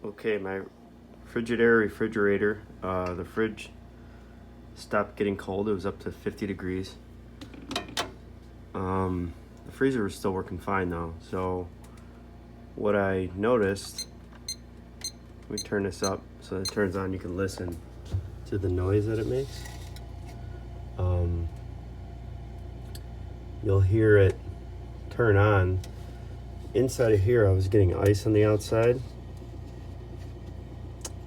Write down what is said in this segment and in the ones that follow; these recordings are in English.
Okay, my Frigidaire refrigerator, the fridge stopped getting cold. It was up to 50 degrees. The freezer was still working fine though. So what I noticed, let me turn this up so it turns on, you can listen to the noise that it makes. You'll hear it turn on. Inside of here I was getting ice on the outside,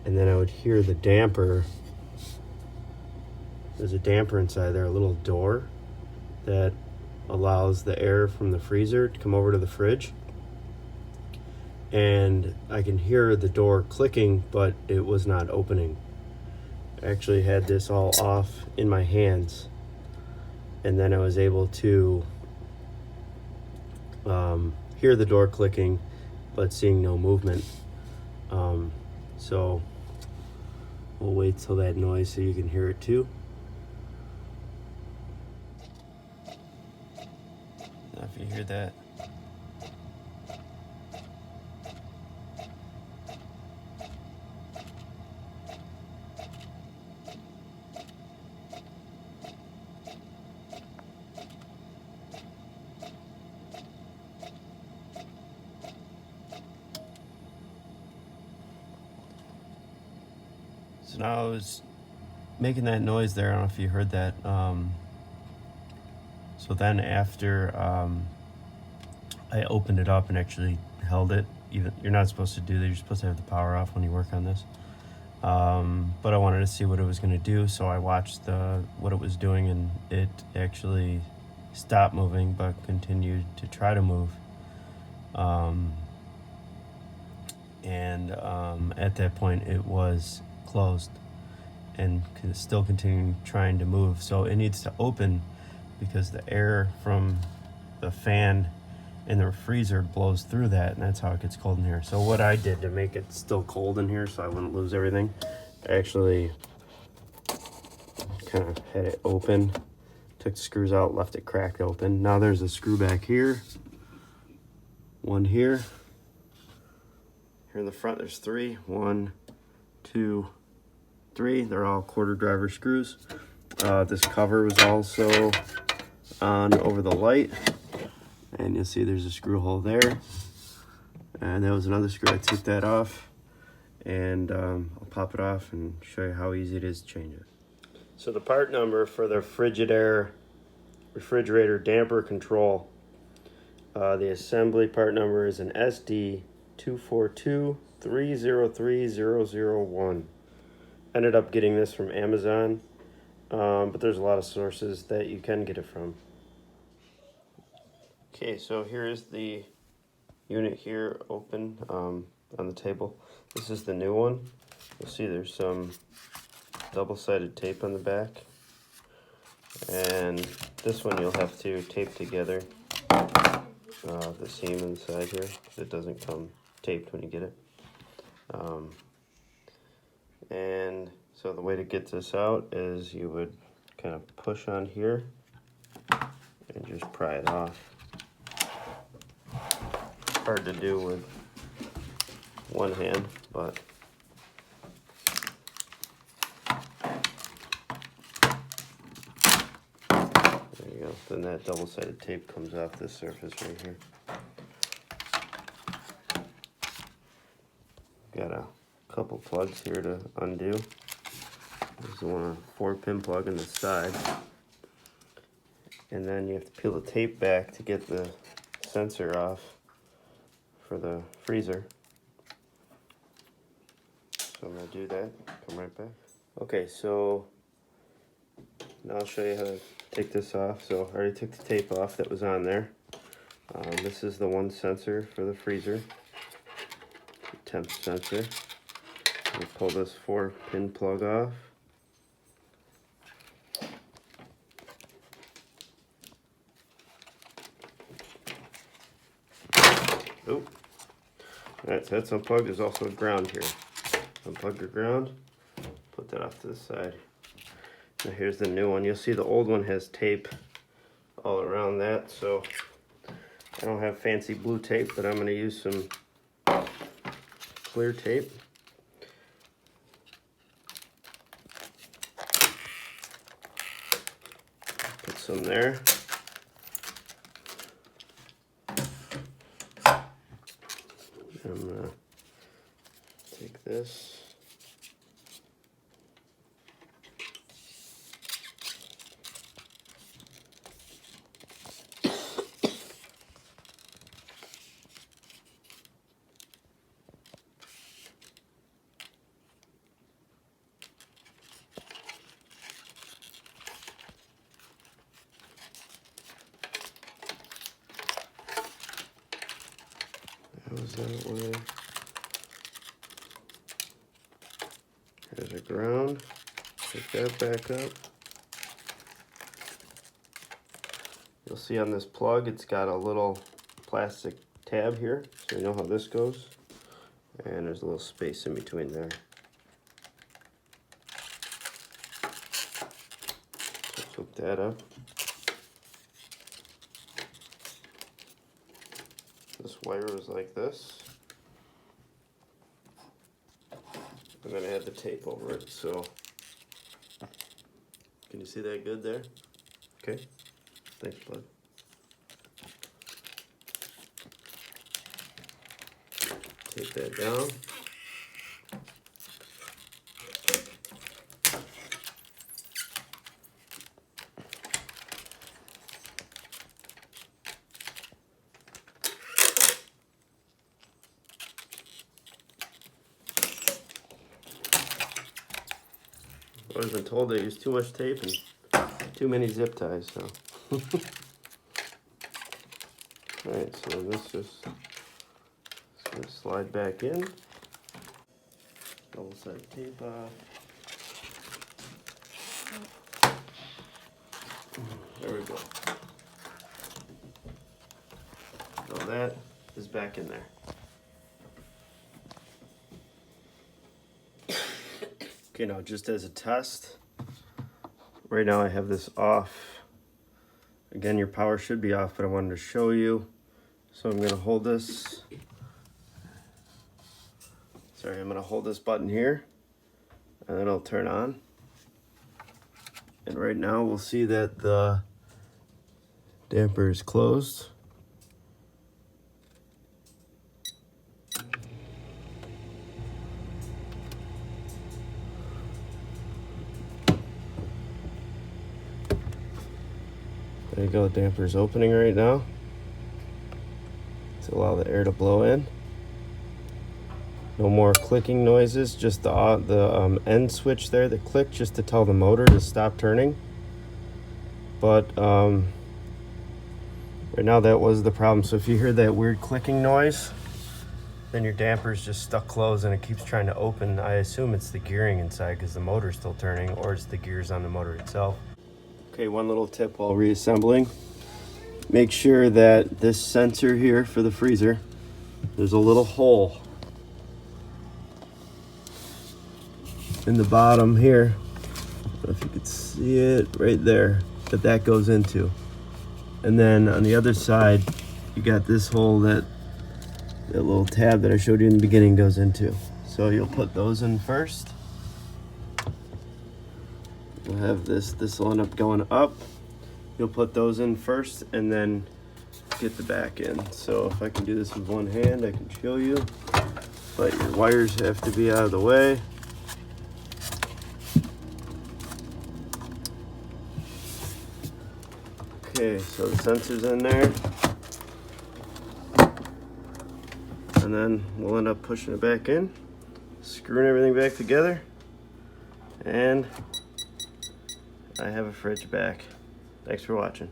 and then I would hear the damper. There's a damper inside there, a little door that allows the air from the freezer to come over to the fridge. And I can hear the door clicking, but it was not opening. I actually had this all off in my hands, and then I was able to hear the door clicking, but seeing no movement. So we'll wait till that noise so you can hear it too. Now if you hear that, so now I was making that noise there. I don't know if you heard that. So then after I opened it up and actually held it, even you're not supposed to do that. You're supposed to have the power off when you work on this. But I wanted to see what it was going to do, so I watched what it was doing, and it actually stopped moving but continued to try to move. At that point it was closed and still continuing trying to move. So it needs to open because the air from the fan in the freezer blows through that, and that's how it gets cold in here. So what I did to make it still cold in here so I wouldn't lose everything, I actually kind of had it open, took the screws out, left it cracked open. Now there's a screw back here, one here. Here in the front there's three. 1, 2, 3. They're all quarter driver screws. This cover was also on over the light, and you'll see there's a screw hole there, and there was another screw. I took that off, and I'll pop it off and show you how easy it is to change it. So the part number for the Frigidaire refrigerator damper control, the assembly part number is an SD 242303001. Ended up getting this from Amazon, but there's a lot of sources that you can get it from. Okay, so here is the unit here open on the table. This is the new one. You'll see there's some double-sided tape on the back, and this one you'll have to tape together the seam inside here because it doesn't come taped when you get it. And so the way to get this out is you would kind of push on here and just pry it off. Hard to do with one hand, but there you go. Then that double-sided tape comes off this surface right here. Got a couple plugs here to undo. There's the one, a 4-pin plug on the side, and then you have to peel the tape back to get the sensor off for the freezer. So I'm going to do that, come right back. Okay, so now I'll show you how to take this off. So I already took the tape off that was on there. This is the one sensor for the freezer, the temp sensor. We pull this 4-pin plug off. Oh, alright, so that's unplugged. There's also a ground here. Unplug your ground, put that off to the side. Now here's the new one. You'll see the old one has tape all around that, so I don't have fancy blue tape, but I'm going to use some clear tape. some there. I'm gonna take this. How's that way? There's a ground. Pick that back up. You'll see on this plug, it's got a little plastic tab here, so you know how this goes. And there's a little space in between there. So hook that up. This wire was like this. And then I had the tape over it, so can you see that good there? Okay, thanks, bud. Tape that down. I've always been told they use too much tape and too many zip ties, so. Alright, so this just is going to slide back in. Double side tape off. There we go. So that is back in there. Okay, now just as a test, right now I have this off. Again, your power should be off, but I wanted to show you. So I'm gonna hold this. Sorry, I'm gonna hold this button here, and then it'll turn on. And right now we'll see that the damper is closed. There you go, the damper is opening right now to allow the air to blow in. No more clicking noises, just the end switch there that clicked just to tell the motor to stop turning. But right now that was the problem. So if you hear that weird clicking noise, then your damper's just stuck closed and it keeps trying to open. I assume it's the gearing inside because the motor's still turning, or it's the gears on the motor itself. Okay, one little tip while reassembling. Make sure that this sensor here for the freezer, there's a little hole in the bottom here. I don't know if you could see it right there, that goes into. And then on the other side, you got this hole that little tab that I showed you in the beginning goes into. So you'll put those in first. We'll have this will end up going up. You'll put those in first and then get the back in. So if I can do this with one hand, I can show you. But your wires have to be out of the way. Okay, so the sensor's in there. And then we'll end up pushing it back in, screwing everything back together, and I have a fridge back. Thanks for watching.